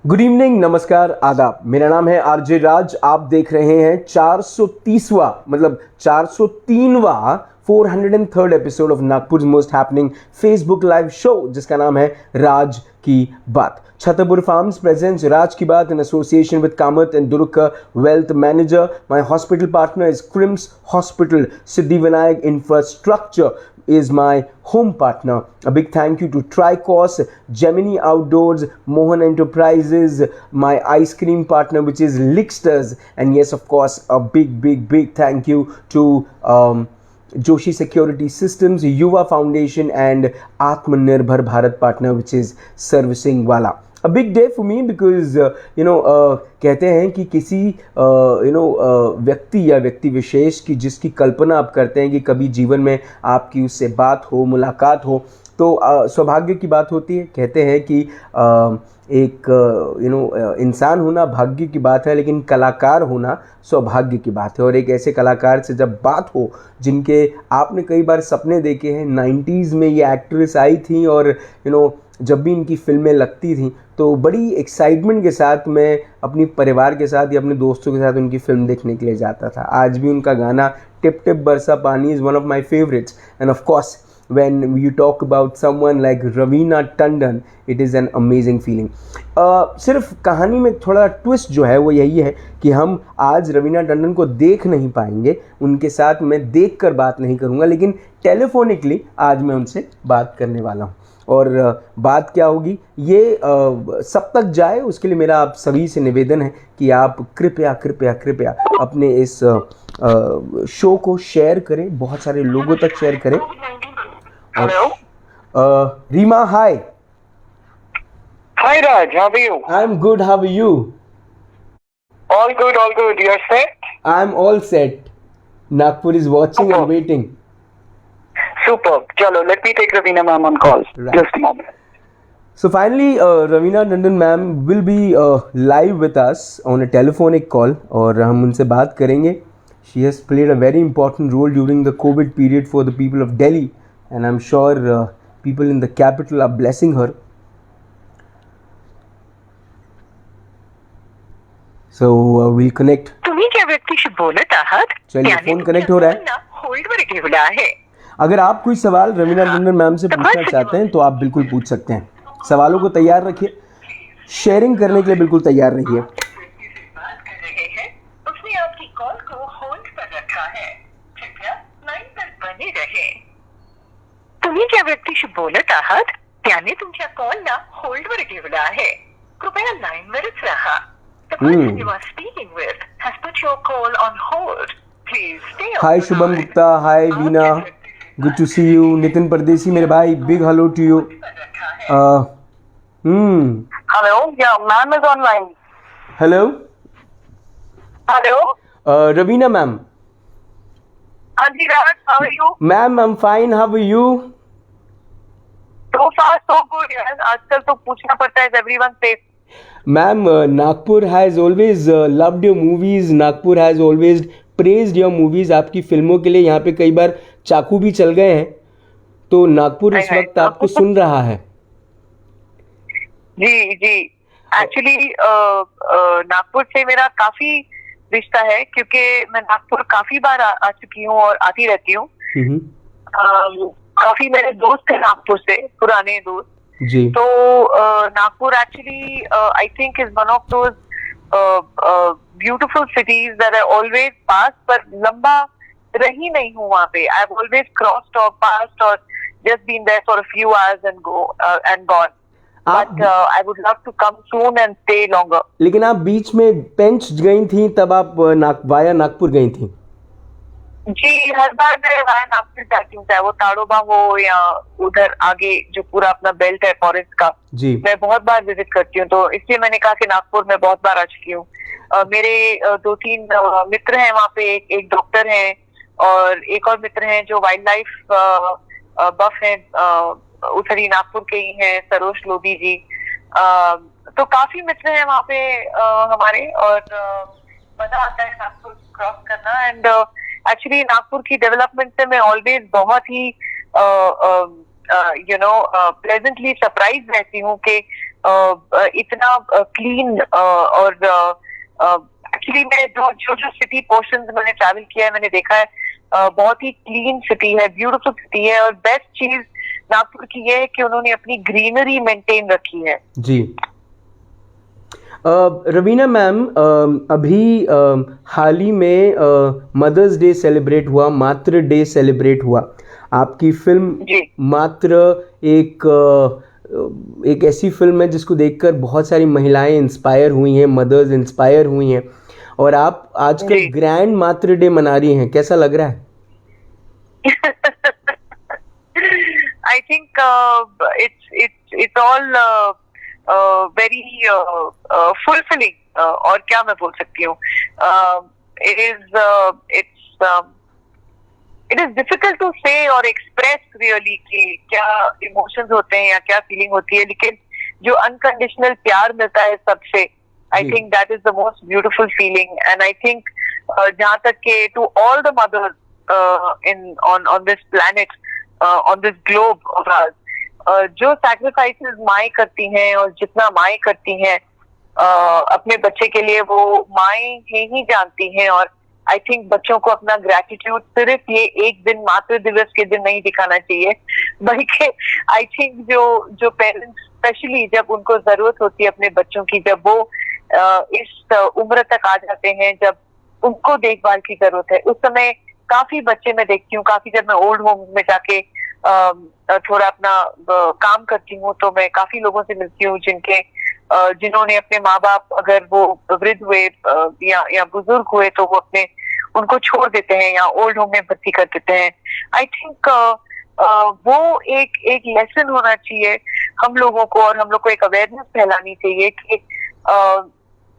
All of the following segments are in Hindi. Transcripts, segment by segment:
गुड इवनिंग, नमस्कार, आदाब। मेरा नाम है आरजे राज। आप देख रहे हैं 430वां मतलब 403वां 403rd episode of Nagpur most happening Facebook live show, जिसका नाम है राज की बात। छतरपुर फार्म्स presents राज की बात in association with Kamath and Durga Wealth Manager. My hospital partner is Crims Hospital. Siddhivinayak Infrastructure is my home partner. A big thank you to Tricos, Gemini Outdoors, Mohan Enterprises, my ice cream partner which is Licksters, and yes, of course, a big thank you to Joshi Security Systems, Yuva Foundation, and Atmanirbhar Bharat partner which is Servicing Wala. A big day for me because कहते हैं कि किसी व्यक्ति या व्यक्ति विशेष की जिसकी कल्पना आप करते हैं कि कभी जीवन में आपकी उससे बात हो, मुलाकात हो, तो सौभाग्य की बात होती है। कहते हैं कि एक इंसान होना भाग्य की बात है, लेकिन कलाकार होना सौभाग्य की बात है। और एक ऐसे कलाकार से जब बात हो जिनके आपने कई बार सपने देखे हैं। 90s में ये एक्ट्रेस आई थी और जब भी इनकी फिल्में लगती थी तो बड़ी एक्साइटमेंट के साथ मैं अपनी परिवार के साथ या अपने दोस्तों के साथ उनकी फिल्म देखने के लिए जाता था। आज भी उनका गाना टिप टिप बरसा पानी is one of my favourites. End of course when you talk about someone like Raveena Tandon, it is an amazing feeling. सिर्फ कहानी में थोड़ा ट्विस्ट जो है वो यही है कि हम आज रवीना टंडन को देख नहीं पाएंगे, उनके साथ मैं देख कर बात नहीं करूँगा, लेकिन टेलीफोनिकली आज मैं उनसे बात करने वाला हूँ। और बात क्या होगी ये सब तक जाए उसके लिए मेरा आप सभी से निवेदन है कि आप कृपया कृपया कृपया अपने इस शो को शेयर करें, बहुत सारे लोगों तक शेयर करें। Hello. Rima, hi. Hi Raj, how are you? I'm good. How are you? All good, all good. You're set? I'm all set. Nagpur is watching and waiting. Superb. Chalo, let me take Raveena ma'am on call. Right. Just a moment. So finally, Raveena Tandon ma'am will be live with us on a telephonic call और हम उनसे बात करेंगे. She has played a very important role during the COVID period for the people of Delhi. And I'm sure people in the capital are blessing her. So we'll connect. तुम्ही ज्या व्यक्तीशी बोलत आहात चलिए, फोन कनेक्ट हो रहा है। होल्डवर ठेवला आहे। अगर आप कोई सवाल रवीना टंडन मैम से पूछना चाहते हैं तो आप बिल्कुल पूछ सकते हैं। सवालों को तैयार रखिए, शेयरिंग करने के लिए बिल्कुल तैयार रहिए। उसने आपकी कॉल को होल्ड पर रखा है, कृपया लाइन पर बने रहे। तुम्ही ज्या व्यक्तीशी बोलत आहात त्याने तुमच्या कॉलला होल्डवर ठेवला आहे, कृपया लाईनवरच राहा। The person you are speaking with has put your call on hold. Please stay on. Hi Shubham Gupta, hi Veena, good to see you. Nitin परदेसी मेरे भाई, big hello to you. Hello, yeah, ma'am is online. Hello. Hello. Raveena ma'am. Adi Raj, how are you? Ma'am, I'm fine. How are you? So far so good यार। आजकल तो पूछना पड़ता है, is everyone safe? Ma'am, Nagpur has always loved your movies. Nagpur has always praised your movies. आपकी फिल्मों के लिए यहाँ पे कई बार चाकू भी चल गए हैं, तो नागपुर इस वक्त आपको सुन रहा है। जी जी, एक्चुअली नागपुर से मेरा काफी रिश्ता है, क्योंकि मैं नागपुर काफी बार आ चुकी हूँ और आती रहती हूँ। काफी मेरे दोस्त हैं नागपुर से, पुराने दोस्त जी। तो Nagpur actually I think is one of those beautiful cities that I always pass, पर लंबा रही नहीं हूँ वहाँ पे। आई हैव ऑलवेज क्रॉस्ड और पास्ड और just been there for a few hours and gone. But I would love to come soon and stay longer. लेकिन आप बीच में पेंच गई थी, तब आप वाया नागपुर गई थी? जी, हर बार मैं वाया नागपुर जाती हूँ, चाहे वो ताड़ोबा हो या उधर आगे जो पूरा अपना बेल्ट है फॉरेस्ट का जी। मैं बहुत बार विजिट करती हूँ, तो इसलिए मैंने कहा कि नागपुर में बहुत बार आ चुकी हूँ। मेरे 2-3 मित्र हैं वहाँ पे, एक डॉक्टर हैं और एक और मित्र हैं जो वाइल्ड लाइफ बफ हैं, उधर ही नागपुर के ही हैं, सरोज लोधी जी। तो काफी मित्र हैं वहाँ पे हमारे, और मजा आता है नागपुर क्रॉस करना। एंड एक्चुअली नागपुर की डेवलपमेंट से मैं ऑलवेज बहुत ही प्लेजेंटली सरप्राइज रहती हूँ कि इतना क्लीन, और एक्चुअली मैं जो सिटी पोर्शंस मैंने ट्रैवल किया है, मैंने देखा है बहुत ही क्लीन सिटी है, ब्यूटीफुल सिटी है। और बेस्ट चीज नागपुर की ये है कि उन्होंने अपनी ग्रीनरी मेंटेन रखी है। जी। रवीना मैम, अभी हाल ही में मदर्स डे सेलिब्रेट हुआ, मातृ डे सेलिब्रेट हुआ। आपकी फिल्म मातृ एक ऐसी फिल्म है जिसको देखकर बहुत सारी महिलाएं इंस्पायर हुई हैं, मदर्स इंस्पायर हुई हैं, और आप आजकल ग्रैंड मातृ डे मना रही हैं। कैसा लग रहा है? I think it's all very fulfilling, और क्या मैं बोल सकती हूँ, it is difficult to say और express really कि क्या emotions होते हैं या क्या feeling होती है, लेकिन जो unconditional प्यार मिलता है सबसे, I think that is the most beautiful feeling. And I think जहाँ तक के to all the mothers on this planet, on this globe of ours, जो sacrifices माएँ करती हैं और जितना माएँ करती हैं अपने बच्चे के लिए, वो माएँ ही जानती हैं। और आई थिंक बच्चों को अपना ग्रेटिट्यूड सिर्फ ये एक दिन मातृ दिवस के दिन नहीं दिखाना चाहिए, बल्कि आई थिंक जो पेरेंट्स स्पेशली जब उनको जरूरत होती है अपने बच्चों की, जब वो इस उम्र तक आ जाते हैं जब उनको देखभाल की जरूरत है, उस समय काफी बच्चे मैं देखती हूँ, काफी जब मैं ओल्ड होम में जाके थोड़ा अपना काम करती हूँ तो मैं काफी लोगों से मिलती हूँ जिन्होंने अपने माँ बाप, अगर वो वृद्ध हुए या बुजुर्ग हुए, तो वो उनको छोड़ देते हैं या ओल्ड होम में भर्ती कर देते हैं। आई थिंक वो एक लेसन होना चाहिए हम लोगों को, और हम लोग को एक अवेयरनेस फैलानी चाहिए कि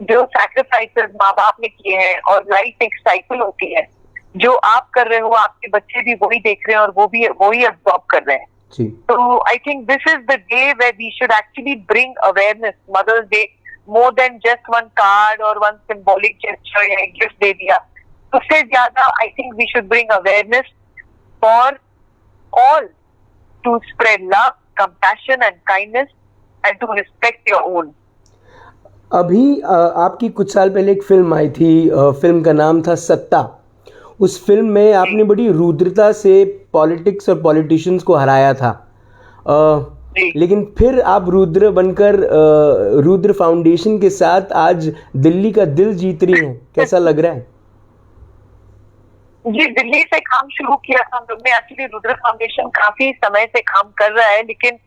जो सैक्रिफाइसेस माँ बाप ने किए हैं, और लाइफ एक साइकिल होती है, जो आप कर रहे हो आपके बच्चे भी वही देख रहे हैं और वो भी वही अब्सॉर्ब कर रहे हैं। So I think this is the day where we should actually bring awareness, Mother's Day, more than just one card or one symbolic gesture या gift दे दिया। उससे ज्यादा I think we should bring awareness for all to spread love, compassion and kindness and to respect your own. अभी आपकी कुछ साल पहले एक फिल्म आई थी, फिल्म का नाम था सत्ता। उस फिल्म में आपने बड़ी रुद्रता से पॉलिटिक्स और पॉलिटिशियंस को हराया था, लेकिन फिर आप रुद्र बनकर रुद्र फाउंडेशन के साथ आज दिल्ली का दिल जीत रही हैं। कैसा लग रहा है? जी, दिल्ली से काम शुरू किया था हम लोग ने। एक्चुअली रुद्र फाउंडेशन काफी समय से काम कर रहा है, लेकिन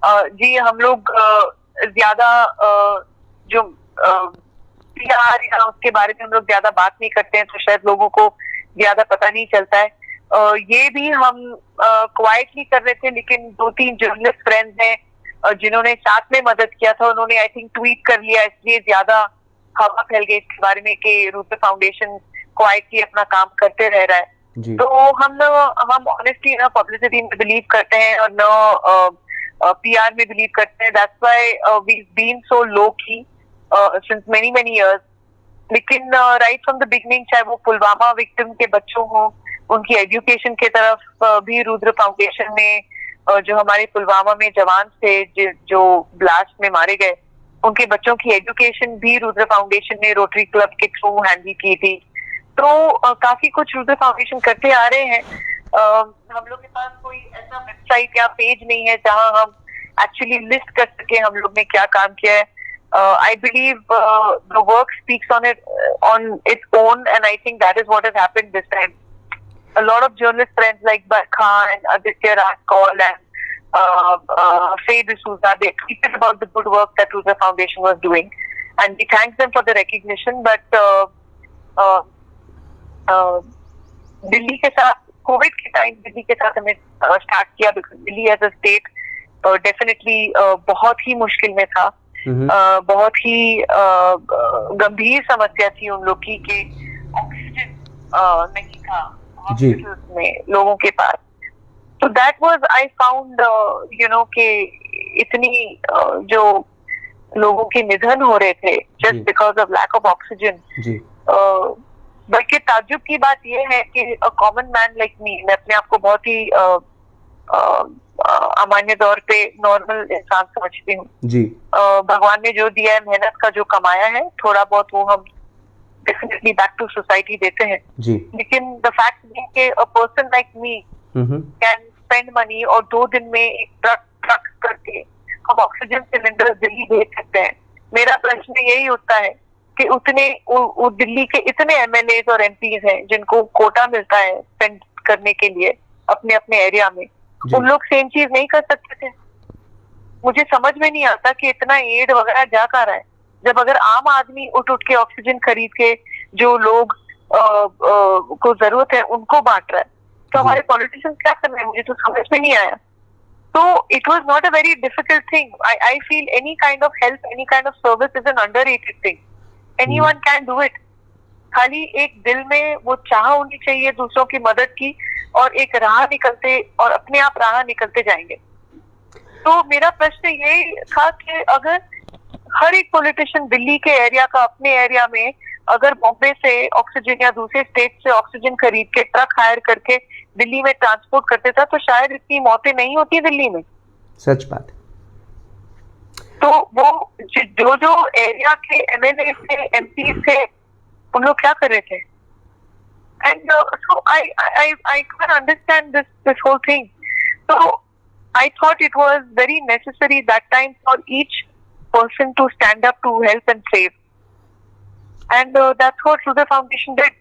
जी हम लोग ज्यादा जो PR या उसके बारे में हम लोग ज्यादा बात नहीं करते हैं, तो शायद लोगों को ज्यादा पता नहीं चलता है। ये भी हम क्वाइटली कर रहे थे, लेकिन 2-3 जर्नलिस्ट फ्रेंड्स हैं जिन्होंने साथ में मदद किया था, उन्होंने आई थिंक ट्वीट कर लिया, इसलिए ज्यादा हवा फैल गई इसके बारे में कि रुद्र फाउंडेशन क्वाइटली अपना काम करते रह रहा है। तो हम ऑनेस्टली ना पब्लिसिटी में बिलीव करते हैं और न PR में बिलीव करते हैं। That's why we been so low key since many years. लेकिन राइट फ्रॉम द बिगनिंग, चाहे वो पुलवामा विक्टिम के बच्चों हों, उनकी एजुकेशन की तरफ भी रुद्र फाउंडेशन ने जो हमारे पुलवामा में जवान थे जो ब्लास्ट में मारे गए, उनके बच्चों की एजुकेशन भी रुद्र फाउंडेशन ने रोटरी क्लब के थ्रू हैंडल की थी। तो काफी कुछ रुद्र फाउंडेशन करते आ रहे हैं। हम लोग के पास कोई ऐसा वेबसाइट या पेज नहीं है जहां हम एक्चुअली लिस्ट कर सके हम लोग ने क्या काम किया है। I believe the work speaks on its own, and I think that is what has happened this time. A lot of journalist friends like Barkha and Aditya Rajkol and Faye D'Souza, they tweeted about the good work that Ruza Foundation was doing, and we thank them for the recognition. But Delhi के साथ कोविड के टाइम दिल्ली के साथ हमें स्टार्ट किया, because Delhi as a state definitely बहुत ही मुश्किल में था। बहुत ही गंभीर समस्या थी उन लोग की कि ऑक्सीजन नहीं था हॉस्पिटल्स में लोगों के पास। तो दैट वाज आई फाउंड कि इतनी जो लोगों के निधन हो रहे थे just because of lack of oxygen. बल्कि ताज्जुब की बात यह है कि a common man like me, मैं अपने आप को बहुत ही अमान्य तौर पे नॉर्मल इंसान समझती हूँ जी। भगवान ने जो दिया है, मेहनत का जो कमाया है, थोड़ा बहुत वो हम डेफिनेटली बैक टू सोसाइटी देते हैं जी। लेकिन द फैक्ट है कि a person like me can spend money और 2 दिन में एक ट्रक करके हम ऑक्सीजन सिलेंडर दिल्ली भेज सकते हैं। मेरा प्रश्न यही उठता है कि उतने दिल्ली के इतने एमएलए और एमपीज हैं जिनको कोटा मिलता है स्पेंड करने के लिए अपने अपने एरिया में, उन लोग सेम चीज नहीं कर सकते थे? मुझे समझ में नहीं आता कि इतना एड वगैरह जा कर रहा है, जब अगर आम आदमी उठ के ऑक्सीजन खरीद के जो लोग को जरूरत है उनको बांट रहा है, तो हमारे पॉलिटिशियंस क्या कर रहे हैं? मुझे तो समझ में नहीं आया। तो it was not a very difficult thing. I feel any kind of help, any kind of service is an underrated thing. Anyone can do it. खाली एक दिल में वो चाह होनी चाहिए दूसरों की मदद की, और एक राह निकलते और अपने आप राह निकलते जाएंगे। तो मेरा प्रश्न यही था कि अगर हर एक पॉलिटिशियन दिल्ली के एरिया का अपने एरिया में अगर बॉम्बे से ऑक्सीजन या दूसरे स्टेट से ऑक्सीजन खरीद के ट्रक हायर करके दिल्ली में ट्रांसपोर्ट करते था, तो शायद इतनी मौतें नहीं होती दिल्ली में। सच बात। तो वो जो एरिया के एमएलए थे, एमपी थे, उन लोग क्या कर रहे थे? And so I can't understand this whole thing. So I thought it was very necessary that time for each person to stand up to help and save. And that's what Hriday Foundation did.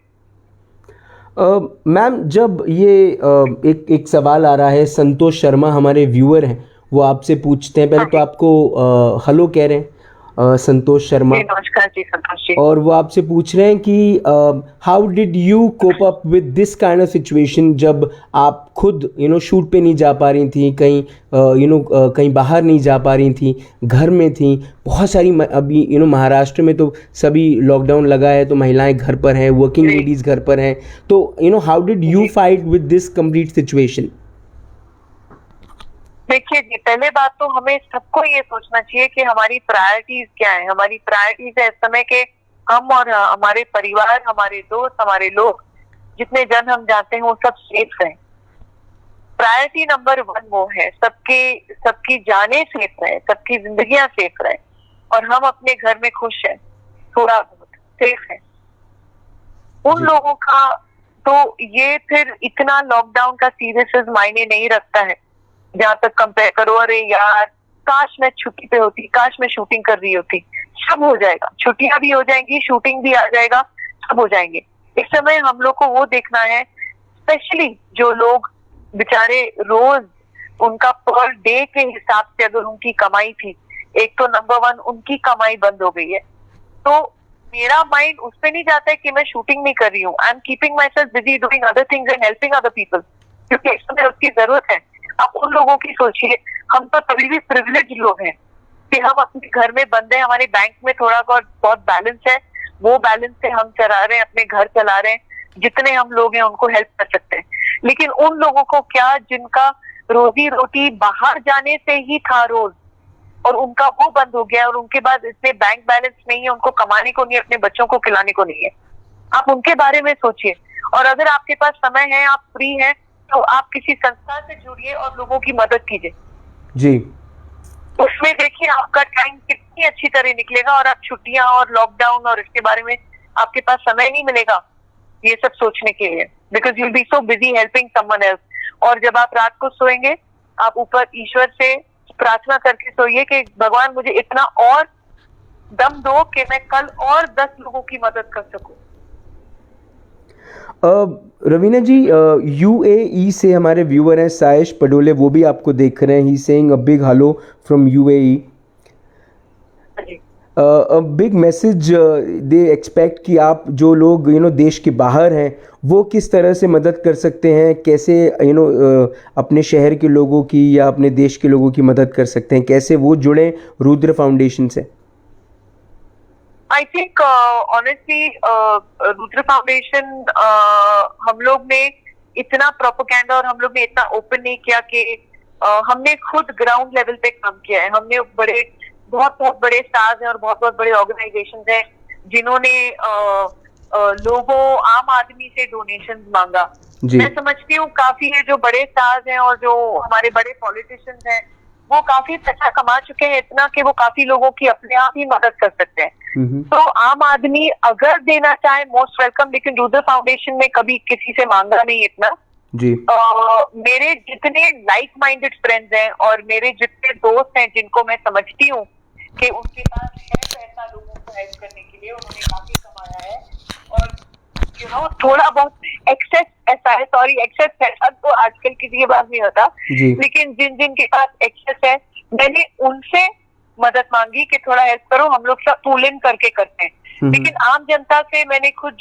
Ma'am, जब ये एक सवाल आ रहा है, संतोष शर्मा हमारे व्यूअर हैं, वो आपसे पूछते हैं, पहले तो आपको हेलो कह रहे हैं संतोष शर्मा। नमस्कार जी संतोष जी। और वो आपसे पूछ रहे हैं कि how did you cope up with this kind of situation, जब आप खुद शूट पे नहीं जा पा रही थी, कहीं कहीं बाहर नहीं जा पा रही थी, घर में थी, बहुत सारी अभी महाराष्ट्र में तो सभी लॉकडाउन लगा है, तो महिलाएं घर पर हैं, वर्किंग लेडीज घर पर हैं, तो how did you fight with this complete situation? देखिए जी, पहले बात तो हमें सबको ये सोचना चाहिए कि हमारी प्रायोरिटीज क्या है। हमारी प्रायोरिटीज है इस समय के हम और हमारे परिवार, हमारे दोस्त, हमारे लोग, जितने जन हम जानते हैं, वो सब सेफ हैं। प्रायोरिटी नंबर 1 वो है सबकी जानें सेफ रहे, सबकी जिंदगियां सेफ रहे, और हम अपने घर में खुश हैं, थोड़ा बहुत सेफ है। उन लोगों का तो ये फिर इतना लॉकडाउन का सीरियस मायने नहीं रखता है। जहाँ तक कंपेयर करो, अरे यार काश मैं छुट्टी पे होती, काश मैं शूटिंग कर रही होती, सब हो जाएगा, छुट्टियां भी हो जाएंगी, शूटिंग भी आ जाएगा, सब हो जाएंगे। इस समय हम लोग को वो देखना है, स्पेशली जो लोग बेचारे रोज उनका पर डे के हिसाब से अगर उनकी कमाई थी, एक तो नंबर 1 उनकी कमाई बंद हो गई है, तो मेरा माइंड उस पर नहीं जाता है कि मैं शूटिंग नहीं कर रही हूँ। I am keeping my self busy doing other things and helping other people, क्योंकि इस समय उसकी जरूरत है। आप उन लोगों की सोचिए, हम तो तभी भी प्रिविलेज लोग हैं कि हम अपने घर में बंद हैं, हमारे बैंक में थोड़ा बहुत बैलेंस है, वो बैलेंस से हम चला रहे हैं, अपने घर चला रहे हैं, जितने हम लोग हैं उनको हेल्प कर सकते हैं। लेकिन उन लोगों को क्या, जिनका रोजी रोटी बाहर जाने से ही था रोज, और उनका वो बंद हो गया, और उनके बाद इतने बैंक बैलेंस नहीं है, उनको कमाने को नहीं है, अपने बच्चों को खिलाने को नहीं है। आप उनके बारे में सोचिए, और अगर आपके पास समय है, आप फ्री हैं, तो आप किसी संस्था से जुड़िए और लोगों की मदद कीजिए जी। उसमें देखिए आपका टाइम कितनी अच्छी तरह निकलेगा, और आप छुट्टियां और लॉकडाउन और इसके बारे में आपके पास समय नहीं मिलेगा ये सब सोचने के लिए, because you will be so busy helping someone else. और जब आप रात को सोएंगे, आप ऊपर ईश्वर से प्रार्थना करके सोइए कि भगवान मुझे इतना और दम दो कि मैं कल और 10 लोगों की मदद कर सकूं। रवीना जी, यूएई से हमारे व्यूअर हैं सायश पडोले, वो भी आपको देख रहे हैं। He saying a big hello from UAE, a big message they expect कि आप जो लोग देश के बाहर हैं वो किस तरह से मदद कर सकते हैं, कैसे अपने शहर के लोगों की या अपने देश के लोगों की मदद कर सकते हैं, कैसे वो जुड़ें रुद्र फाउंडेशन से? I think honestly Rudra foundation, हम लोग ने इतना प्रोपेगेंडा और हम लोग ने इतना ओपन नहीं किया कि हमने खुद ग्राउंड लेवल पे काम किया है। हमने बहुत बड़े स्टार्स हैं और बहुत बड़े ऑर्गेनाइजेशंस हैं जिन्होंने लोगों आम आदमी से डोनेशन मांगा। जी मैं समझती हूँ काफी है जो बड़े स्टार्स हैं और जो हमारे बड़े पॉलिटिशियंस हैं वो काफी पैसा कमा चुके हैं, इतना कि वो काफी लोगों की अपने आप ही मदद कर सकते हैं। तो आम आदमी अगर देना चाहे मोस्ट वेलकम, लेकिन रुद्र फाउंडेशन ने कभी किसी से मांगा नहीं इतना। जी मेरे जितने लाइक माइंडेड फ्रेंड्स हैं और मेरे जितने दोस्त हैं जिनको मैं समझती हूँ कि उनके पास है पैसा लोगों को हेल्प करने के लिए, उन्होंने काफी कमाया है और थोड़ा बहुत एक्सेस ऐसा है, सॉरी एक्सेस पैसा तो आजकल किसी के पास नहीं होता, लेकिन जिन जिन के पास एक्सेस है मैंने उनसे मदद मांगी कि थोड़ा हेल्प करो, हम लोग सब पूल इन करके करते हैं। लेकिन आम जनता से मैंने खुद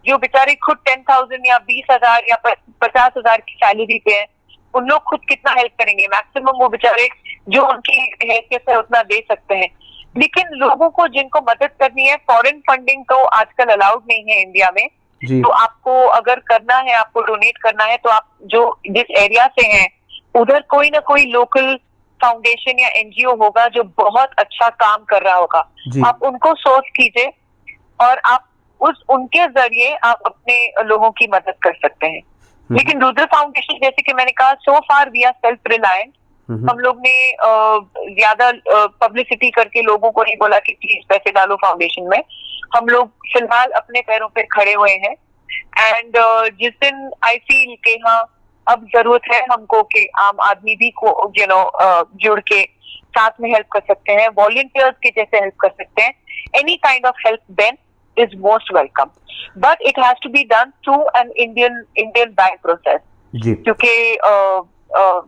जो बेचारे खुद 10,000 या 20,000 या 50,000 की सैलरी पे हैं, उन लोग खुद कितना हेल्प करेंगे? मैक्सिमम वो बेचारे जो उनकी हैसियत है उतना दे सकते हैं। लेकिन लोगों को जिनको मदद करनी है, फॉरेन फंडिंग तो आजकल अलाउड नहीं है इंडिया में। तो आपको अगर करना है, आपको डोनेट करना है, तो आप जो जिस एरिया से हैं उधर कोई ना कोई लोकल फाउंडेशन या एनजीओ होगा जो बहुत अच्छा काम कर रहा होगा, आप उनको सोच कीजिए और आप उनके जरिए आप अपने लोगों की मदद कर सकते हैं। लेकिन रुद्र फाउंडेशन, जैसे कि मैंने कहा, so far we are self reliant. हम लोग ने ज्यादा पब्लिसिटी करके लोगों को नहीं बोला कि प्लीज पैसे डालो फाउंडेशन में। हम लोग फिलहाल अपने पैरों पे खड़े हुए हैं एंड जिस दिन आई फील कि हाँ अब जरूरत है हमको कि आम आदमी भी को जुड़ के साथ में हेल्प कर सकते हैं, वॉलंटियर्स के जैसे हेल्प कर सकते हैं, any kind of help then is most welcome, but it has to be done through an Indian bank process. क्योंकि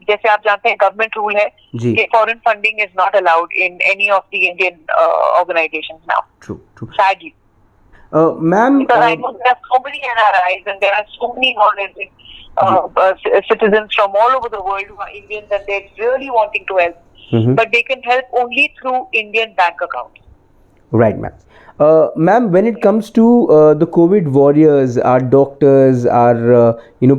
जैसे आप जानते हैं गवर्नमेंट रूल है कि foreign funding is not allowed in any of the Indian organizations now. True. Sadly. Ma'am, because I know there are so many NRIs and there are so many citizens from all over the world who are Indians and they're really wanting to help, but they can help only through Indian bank accounts. Right, ma'am. Ma'am, when it comes to the COVID warriors, our doctors, our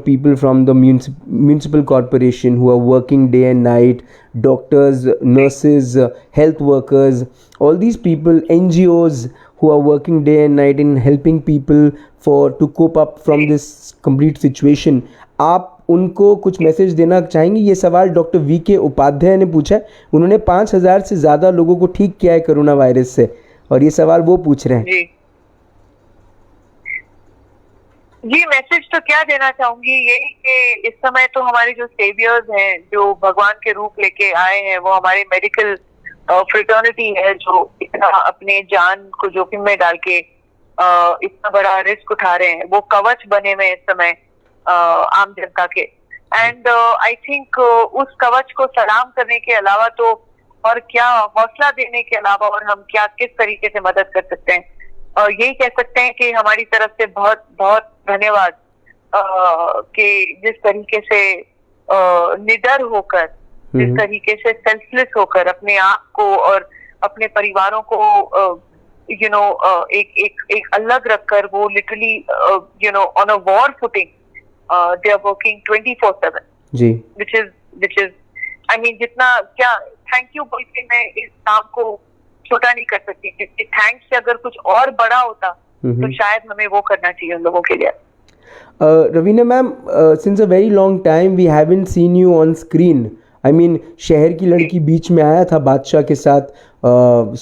people from the municipal corporation who are working day and night, doctors, nurses, health workers, all these people, NGOs who are working day and night in helping people to cope up from this complete situation, आप उनको कुछ मैसेज देना चाहेंगे? ये सवाल डॉक्टर वीके उपाध्याय ने पूछा है। उन्होंने 5,000 से ज़्यादा लोगों को ठीक किया है कोरोना वायरस से, और ये सवाल वो पूछ रहे हैं। जी मैसेज तो क्या देना चाहूंगी, यही कि इस समय तो हमारे जो सेवियर्स हैं, जो भगवान के रूप लेके आए हैं, वो हमारे मेडिकल फ्रेटर्निटी है जो इतना अपने जान को जोखिम में डाल के इतना बड़ा रिस्क उठा रहे हैं। वो कवच बने हुए इस समय आम जनता के, एंड आई थिंक उस कवच को सलाम करने के अलावा तो और क्या, हौसला देने के अलावा और हम क्या किस तरीके से मदद कर सकते हैं, और यही कह सकते हैं कि हमारी तरफ से बहुत बहुत धन्यवाद कि जिस तरीके से निडर होकर, जिस तरीके से सेल्फलेस होकर अपने आप को और अपने परिवारों को एक अलग रखकर वो literally on a war footing they are working 24/7, जी, which is I mean जितना क्या थैंक यू बोल के मैं इस काम को छोटा नहीं कर सकती, क्योंकि थैंक्स से अगर कुछ और बड़ा होता तो शायद हमें वो करना चाहिए उन लोगों के लिए। Raveena ma'am, since a very long time we haven't seen you on screen. I mean शहर की लड़की बीच में आया था बादशाह के साथ,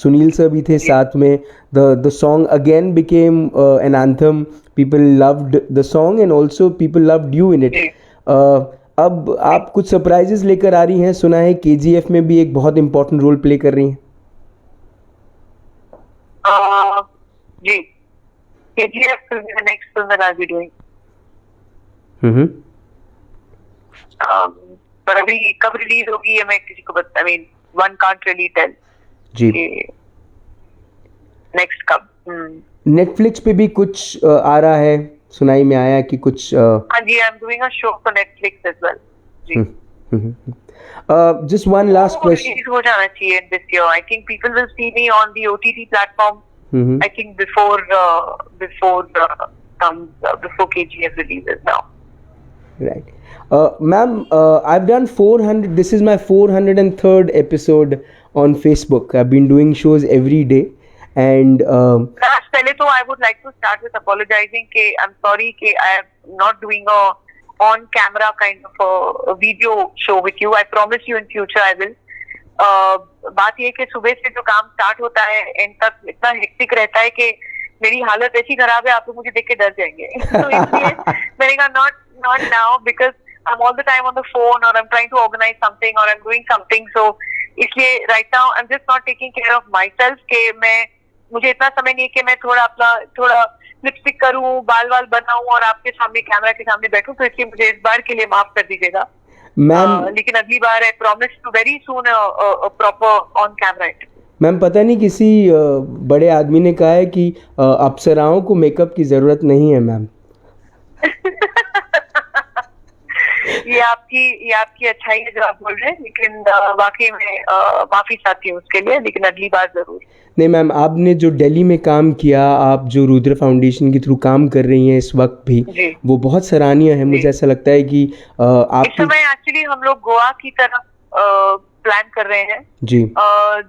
सुनील सर भी थे साथ में। The song again became an anthem, people loved the song and also people loved you in it. अब आप कुछ सरप्राइजेस लेकर आ रही हैं, सुना है KGF में भी एक बहुत इंपॉर्टेंट रोल प्ले कर रही हैं। जी, KGF will be the next film that I'll be doing. पर अभी कब रिलीज होगी ये मैं किसी को बता, I mean one can't really tell जी नेक्स्ट कब। नेटफ्लिक्स पे भी कुछ आ रहा है, सुनाई में आया कि कुछ। हाँ जी, I am doing a show for Netflix as well जी। Just one last question. Release हो जाना चाहिए this year. I think people will see me on the OTT platform. I think before KGF releases now. Right. Ma'am, I've done 400. This is my 403rd episode on Facebook. I've been doing shows every day, and Raj, पहले तो I would like to start with apologising कि आई एम सॉरी कि I am not doing a on camera kind of video show with you. I promise you in future I will. बात ये कि सुबह से जो काम स्टार्ट होता है एंड तक इतना हेक्टिक रहता है कि मेरी हालत ऐसी खराब है, आप लोग मुझे देख के डर जाएंगे. तो इसलिए मैंने कहा not now, because I am all the time on the phone और I am trying to organise something और I am doing something. So इसलिए right now I am just not taking care of myself के मुझे इतना समय नहीं कि मैं थोड़ा लिपस्टिक करूं, बाल बनाऊं और आपके सामने कैमरा के सामने बैठूं. तो इसलिए मुझे इस बार के लिए माफ कर दीजिएगा मैम. लेकिन अगली बार I promise to very soon proper on camera. Ma'am पता नहीं किसी बड़े आदमी ने कहा है कि अप्सराओं को मेकअप की ज़रूरत नहीं है मैम. ये आपकी अच्छाई है जो आप बोल रहे हैं, लेकिन वाकई में माफी चाहती हूँ उसके लिए, लेकिन अगली बार जरूर. नहीं मैम, आपने जो दिल्ली में काम किया, आप जो रुद्र फाउंडेशन के थ्रू काम कर रही हैं इस वक्त भी, वो बहुत सराहनीय है. मुझे ऐसा लगता है कि आप इस समय एक्चुअली हम लोग गोवा की तरफ प्लान कर रहे हैं जी.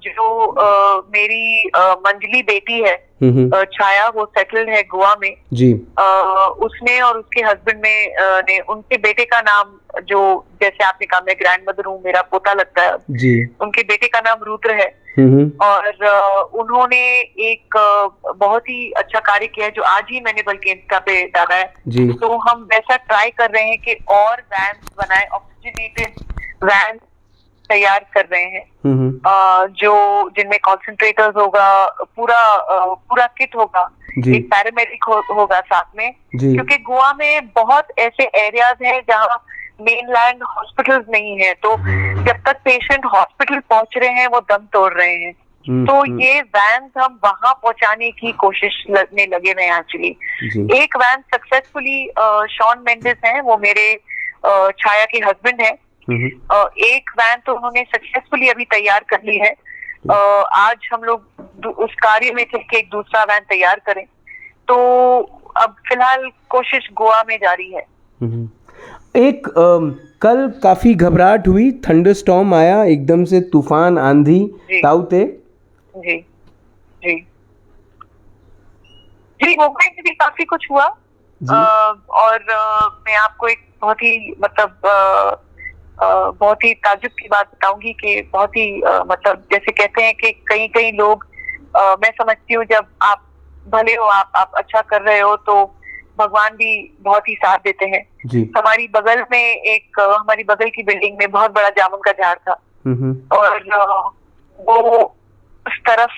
जो मेरी मंजली बेटी है छाया, वो सेटल्ड है गोवा में जी. उसने और उसके हस्बैंड ने उनके बेटे का नाम, जो जैसे आपने कहा मैं ग्रैंड मदर हूँ, मेरा पोता लगता है जी, उनके बेटे का नाम रुद्र है. और उन्होंने एक बहुत ही अच्छा कार्य किया है जो आज ही मैंने बल्कि इंस्टा पे डाला है जी. तो हम वैसा ट्राई कर रहे हैं कि और वैन बनाए, ऑक्सीजनेटेड वैन तैयार कर रहे हैं जो जिनमें कॉन्सेंट्रेटर्स होगा, पूरा किट होगा, एक पैरामेडिक होगा साथ में, क्योंकि गोवा में बहुत ऐसे एरियाज हैं जहाँ मेनलैंड हॉस्पिटल्स नहीं है. तो जब तक पेशेंट हॉस्पिटल पहुंच रहे हैं वो दम तोड़ रहे हैं. तो ये वैन हम वहां पहुंचाने की कोशिश में लगे हुए हैं एक्चुअली. एक वैन सक्सेसफुली शॉन मेंडिस हैं, वो मेरे छाया के हस्बैंड हैं. एक वैन तो उन्होंने सक्सेसफुली अभी तैयार कर ली है. आज हम लोग उस कार्य में थे कि एक दूसरा वैन तैयार करें. तो अब फिलहाल कोशिश गोवा में जारी है. एक कल काफी घबराहट हुई, थंडरस्टॉर्म आया एकदम से, तूफान, आंधी, ताउते. जी जी जी, मुंबई में भी काफी कुछ हुआ. और मैं आपको एक बहुत ही बहुत ही ताज्जुब की बात बताऊंगी कि बहुत ही जैसे कहते हैं कि कई लोग, मैं समझती हूँ जब आप भले हो, आप अच्छा कर रहे हो तो भगवान भी बहुत ही साथ देते हैं. हमारी बगल की बिल्डिंग में बहुत बड़ा जामुन का झाड़ था और वो उस तरफ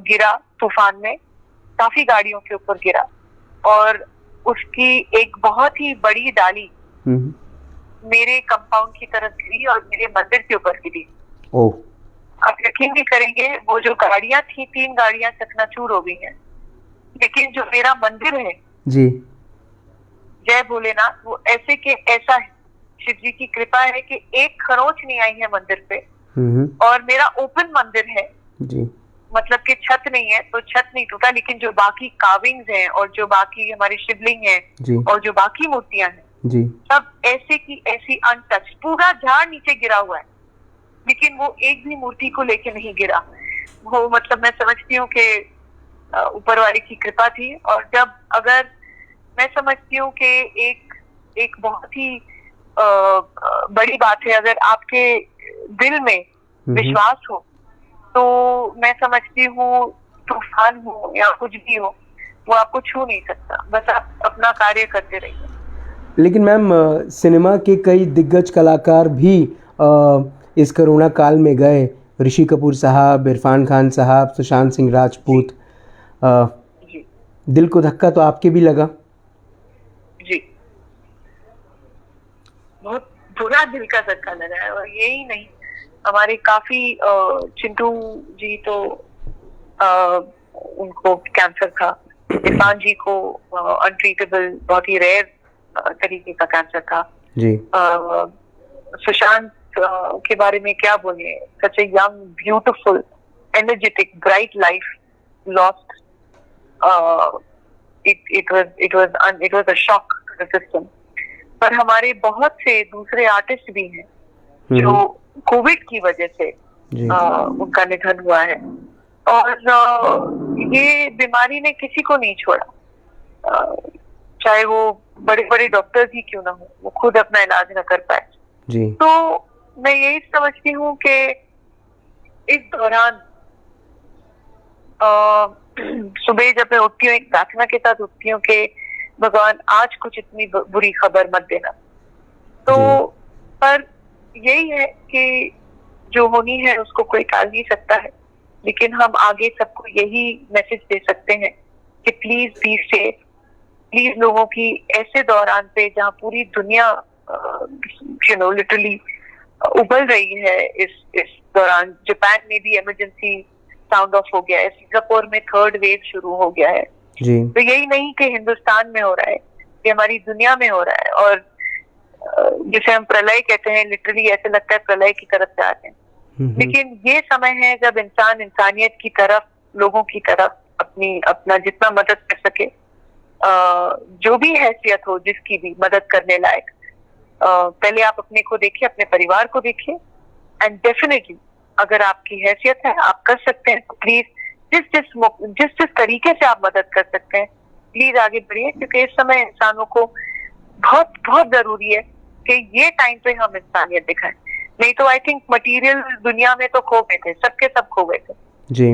गिरा तूफान में, काफी गाड़ियों के ऊपर गिरा और उसकी एक बहुत ही बड़ी डाली मेरे कंपाउंड की तरफ गिरी और मेरे मंदिर के ऊपर गिरी. आप यकीन नहीं करेंगे, वो जो गाड़ियां थी, 3 गाड़ियां चकनाचूर हो गई हैं, लेकिन जो मेरा मंदिर है जी, जय भोलेनाथ, वो ऐसे के ऐसा है. शिव जी की कृपा है कि एक खरोच नहीं आई है मंदिर पे. और मेरा ओपन मंदिर है जी, मतलब कि छत नहीं है, तो छत नहीं टूटा, लेकिन जो बाकी कार्विंग्स हैं और जो बाकी हमारे शिवलिंग हैं और जो बाकी मूर्तियां हैं जी, सब ऐसे की ऐसी अनटच. पूरा झाड़ नीचे गिरा हुआ है, लेकिन वो एक भी मूर्ति को लेके नहीं गिरा. वो मैं समझती हूँ कि ऊपर वाले की कृपा थी. और जब अगर मैं समझती हूँ कि एक बहुत ही बड़ी बात है, अगर आपके दिल में विश्वास हो तो मैं समझती हूँ तूफान हो या कुछ भी हो, वो आपको छू नहीं सकता. बस आप अपना कार्य करते रहिए. लेकिन मैम, सिनेमा के कई दिग्गज कलाकार भी इस कोरोना काल में गए. ऋषि कपूर साहब, इरफान खान साहब, सुशांत सिंह राजपूत. दिल को धक्का तो आपके भी लगा? जी, बहुत बुरा दिल का धक्का लगा है. और यही नहीं, हमारे काफी चिंटू जी तो उनको कैंसर था. इरफान जी को अनट्रीटेबल, बहुत ही रेयर तरीके का कैंसर था जी. सुशांत के बारे में क्या बोले, such a young, beautiful, energetic, bright life lost. it was a shock to the system. पर हमारे बहुत से दूसरे आर्टिस्ट भी हैं जो कोविड की वजह से उनका निधन हुआ है. और ये बीमारी ने किसी को नहीं छोड़ा, चाहे वो बड़े बड़े डॉक्टर्स ही क्यों ना हो, वो खुद अपना इलाज न कर पाए जी। तो मैं यही समझती हूँ कि इस दौरान सुबह जब मैं उठती हूँ, एक प्रार्थना के साथ उठती हूँ कि भगवान आज कुछ इतनी बुरी खबर मत देना। तो पर यही है कि जो होनी है उसको कोई टाल नहीं सकता है, लेकिन हम आगे सबको यही मैसेज दे सकते हैं कि प्लीज बी सेफ। प्लीज लोगों की ऐसे दौरान पे जहाँ पूरी दुनिया लिटरली उबल रही है इस दौरान, जापान में भी इमरजेंसी साउंड ऑफ हो गया है, सिंगापुर में थर्ड वेव शुरू हो गया है जी। तो यही नहीं कि हिंदुस्तान में हो रहा है, ये हमारी दुनिया में हो रहा है। और जिसे हम प्रलय कहते हैं, लिटरली ऐसे लगता है प्रलय की तरफ जा रहे हैं। लेकिन ये समय है जब इंसान इंसानियत की तरफ, लोगों की तरफ अपना जितना मदद कर सके, जो भी हैसियत हो जिसकी भी मदद करने लायक, पहले आप अपने को देखिए, अपने परिवार को देखिए, एंड डेफिनेटली अगर आपकी हैसियत है, आप कर सकते हैं तो प्लीज जिस तरीके से आप मदद कर सकते हैं प्लीज आगे बढ़िए, क्योंकि इस समय इंसानों को बहुत बहुत जरूरी है कि ये टाइम पे हम इंसानियत दिखाएं। नहीं तो आई थिंक मटेरियल दुनिया में तो खो गए थे, सबके सब खो गए थे। जी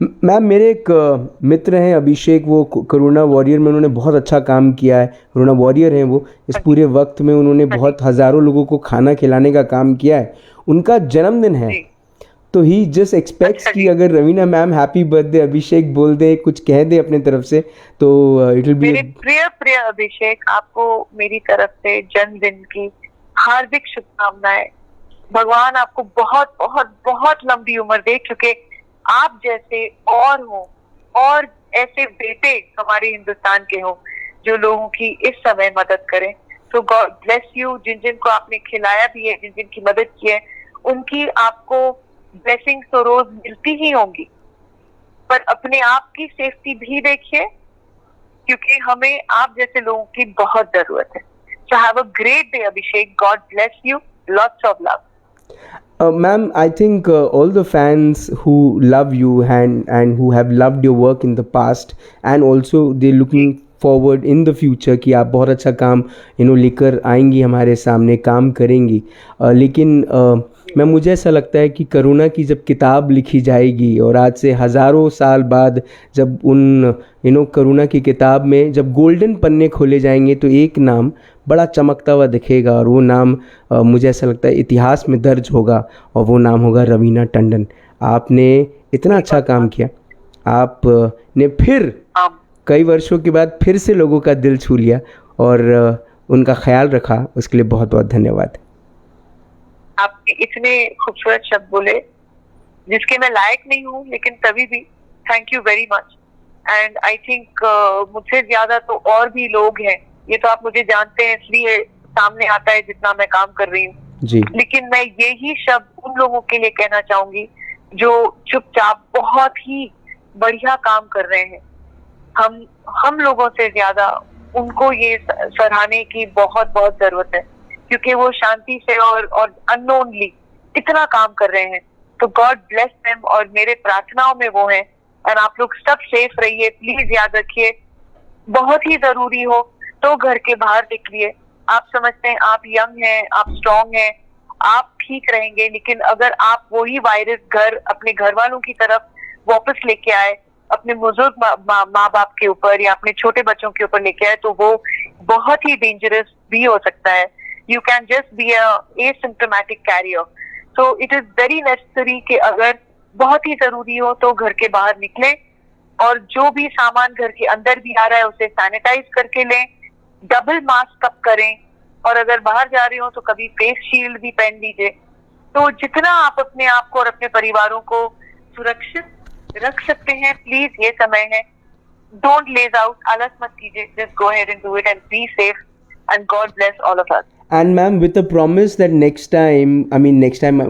मैम, मेरे एक मित्र हैं अभिषेक, वो कोरोना वॉरियर में उन्होंने बहुत अच्छा काम किया है। कोरोना वॉरियर हैं वो। इस पूरे वक्त में उन्होंने बहुत हज़ारों लोगों को खाना खिलाने का काम किया है। उनका जन्मदिन है तो ही जस्ट एक्सपेक्ट्स कि अगर रवीना मैम हैप्पी बर्थडे अभिषेक बोल दे, कुछ कह दे अपने तरफ से, तो इट विल बी। मेरे प्रिय अभिषेक, आपको मेरी तरफ से जन्मदिन की हार्दिक शुभकामनाएं। भगवान आपको बहुत बहुत बहुत लंबी उम्र दे, क्योंकि आप जैसे और हो, और ऐसे बेटे हमारे हिंदुस्तान के हो जो लोगों की इस समय मदद करें। तो गॉड ब्लेस यू। जिन जिन को आपने खिलाया भी है, जिन जिन की मदद की है, उनकी आपको ब्लेसिंग्स तो रोज मिलती ही होंगी, पर अपने आप की सेफ्टी भी देखिए, क्योंकि हमें आप जैसे लोगों की बहुत जरूरत है। So have a great day, Abhishek. God bless you. Lots of love. Ma'am, I think all the fans who love you and who have loved your work in the past, and also they're looking forward in the future कि आप बहुत अच्छा काम लेकर आएंगी, हमारे सामने काम करेंगी। लेकिन मैं मुझे ऐसा लगता है कि करुणा की जब किताब लिखी जाएगी और आज से हज़ारों साल बाद जब उन करुणा की किताब में जब गोल्डन पन्ने खोले जाएंगे तो एक नाम बड़ा चमकता हुआ दिखेगा, और वो नाम मुझे ऐसा लगता है इतिहास में दर्ज होगा, और वो नाम होगा रवीना टंडन। आपने इतना अच्छा काम किया, आपने फिर कई वर्षों के बाद फिर से लोगों का दिल छू लिया और उनका ख्याल रखा, उसके लिए बहुत बहुत धन्यवाद। आपने इतने खूबसूरत शब्द बोले जिसके मैं लायक नहीं हूँ, लेकिन तभी भी thank you very much. And I think मुझसे ज्यादा तो और भी लोग हैं, ये तो आप मुझे जानते हैं इसलिए सामने आता है जितना मैं काम कर रही हूँ जी। लेकिन मैं यही शब्द उन लोगों के लिए कहना चाहूंगी जो चुपचाप बहुत ही बढ़िया काम कर रहे हैं। हम लोगों से ज्यादा उनको ये सराहने की बहुत बहुत जरूरत है, क्योंकि वो शांति से और अननोनली इतना काम कर रहे हैं। तो गॉड ब्लेस देम, और मेरे प्रार्थनाओं में वो हैं। और आप लोग सब सेफ रहिए, प्लीज याद रखिए, बहुत ही जरूरी हो तो घर के बाहर निकलिए। आप समझते हैं आप यंग हैं, आप स्ट्रांग हैं, आप ठीक रहेंगे, लेकिन अगर आप वही वायरस अपने घर वालों की तरफ वापस लेके आए, अपने बुजुर्ग माँ बाप के ऊपर या अपने छोटे बच्चों के ऊपर लेके आए, तो वो बहुत ही डेंजरस भी हो सकता है। You can just be a asymptomatic carrier. So it is very necessary कि अगर बहुत ही जरूरी हो तो घर के बाहर निकलें, और जो भी सामान घर के अंदर भी आ रहा है उसे सैनिटाइज करके लें, डबल मास्क अप करें, और अगर बाहर जा रहे हो तो कभी फेस शील्ड भी पहन लीजिए। तो जितना आप अपने आप को और अपने परिवारों को सुरक्षित रख सकते हैं, प्लीज ये समय है, डोंट लेज आउट, आलस मत कीजिए, just go ahead and do it and be safe and God bless all of us. And ma'am, with a promise that next time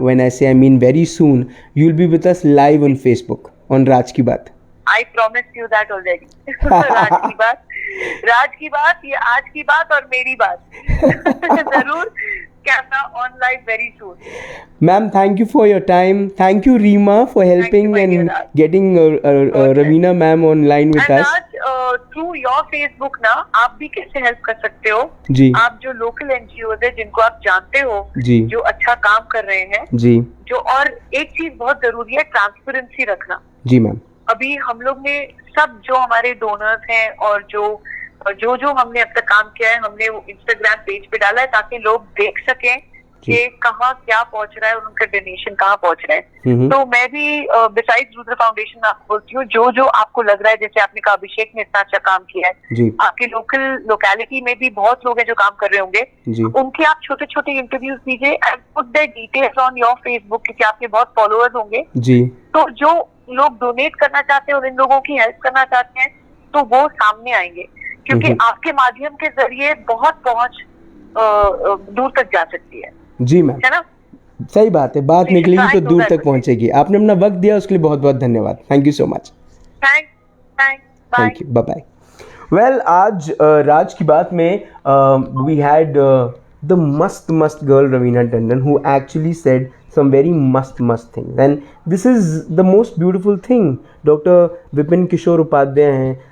when I say, I mean very soon, you'll be with us live on Facebook on Raj Ki Baat. I promised you that already. राज की बात, ये आज की बात और मेरी बात जरूर camera on live very soon. Ma'am, thank you for your time. Thank you, Reema, for helping my dear and Raj. getting Ravina ma'am online with And us. आज through your Facebook ना आप भी कैसे हेल्प कर सकते हो? जी आप जो लोकल NGOs है जिनको आप जानते हो, जी जो अच्छा काम कर रहे हैं, जी जो, और एक चीज बहुत जरूरी है, ट्रांसपेरेंसी रखना। जी मैम। अभी हम लोग ने सब जो हमारे डोनर्स हैं और जो हमने अब तक काम किया है, हमने वो इंस्टाग्राम पेज पे डाला है ताकि लोग देख सकें कि कहाँ क्या पहुंच रहा है और उनका डोनेशन कहाँ पहुंच रहा है। तो मैं भी बिसाइड्स रुद्र फाउंडेशन में आपको बोलती हूँ, जो आपको लग रहा है, जैसे आपने कहा अभिषेक ने इतना अच्छा काम किया है, जी आपकी लोकेलिटी में भी बहुत लोग हैं जो काम कर रहे होंगे, जी उनके आप छोटे छोटे इंटरव्यूज दीजिए and put there details on your Facebook, क्योंकि आपके बहुत फॉलोअर्स होंगे। जी तो जो लोग डोनेट करना चाहते हैं और इन लोगों की हेल्प करना चाहते हैं, तो वो सामने आएंगे, क्योंकि आपके माध्यम के जरिए बहुत पहुंच दूर तक जा सकती है। जी मैम, है ना? सही बात है, बात निकलेगी तो दूर तक पहुंचेगी। आपने अपना वक्त दिया उसके लिए बहुत बहुत धन्यवाद। Thank you so much. Thank you, bye bye. Well, आज राज की बात में वी हैड द मस्त girl Raveena Tandon who actually said some very must things, and this is the most beautiful thing. Doctor Vipin Kishore Upadhyay हैं,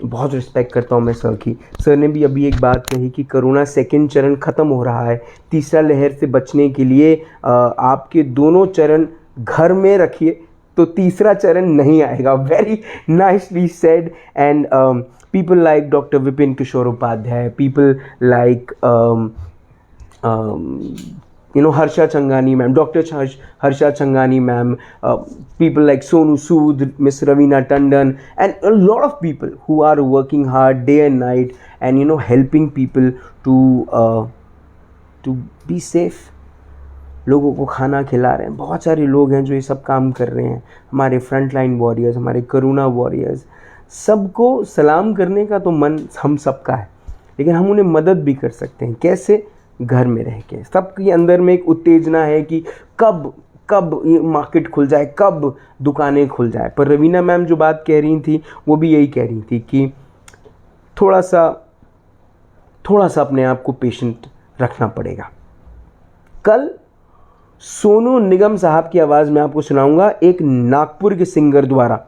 बहुत रिस्पेक्ट करता हूँ मैं सर की। सर ने भी अभी एक बात कही कि कोरोना सेकंड चरण ख़त्म हो रहा है, तीसरा लहर से बचने के लिए आपके दोनों चरण घर में रखिए तो तीसरा चरण नहीं आएगा। Very nicely said. And people like Dr. Vipin Kishore Upadhyay, people like Harsha Changani ma'am, Dr. Harsha Changani ma'am, people like Sonu Sood, Miss Ravina Tandon, and a lot of people who are working hard day and night and helping people to be safe. लोगों को खाना खिला रहे हैं, बहुत सारे लोग हैं जो ये सब काम कर रहे हैं, हमारे फ्रंट लाइन वॉरियर्स, हमारे कोरोना वॉरियर्स। सबको सलाम करने का तो मन हम सबका है, लेकिन हम उन्हें मदद भी कर सकते हैं। कैसे? घर में रह के। सबके अंदर में एक उत्तेजना है कि कब ये मार्केट खुल जाए, कब दुकानें खुल जाए। पर रवीना मैम जो बात कह रही थी वो भी यही कह रही थी कि थोड़ा सा अपने आप को पेशेंट रखना पड़ेगा। कल सोनू निगम साहब की आवाज़ में आपको सुनाऊंगा, एक नागपुर के सिंगर द्वारा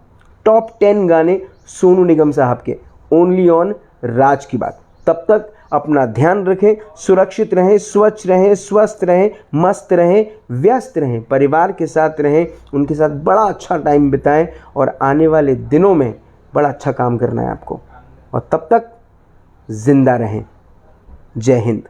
टॉप 10 गाने सोनू निगम साहब के, ओनली ऑन राज की बात। तब तक अपना ध्यान रखें, सुरक्षित रहें, स्वच्छ रहें, स्वस्थ रहें, मस्त रहें, व्यस्त रहें, परिवार के साथ रहें, उनके साथ बड़ा अच्छा टाइम बिताएं और आने वाले दिनों में बड़ा अच्छा काम करना है आपको। और तब तक जिंदा रहें। जय हिंद।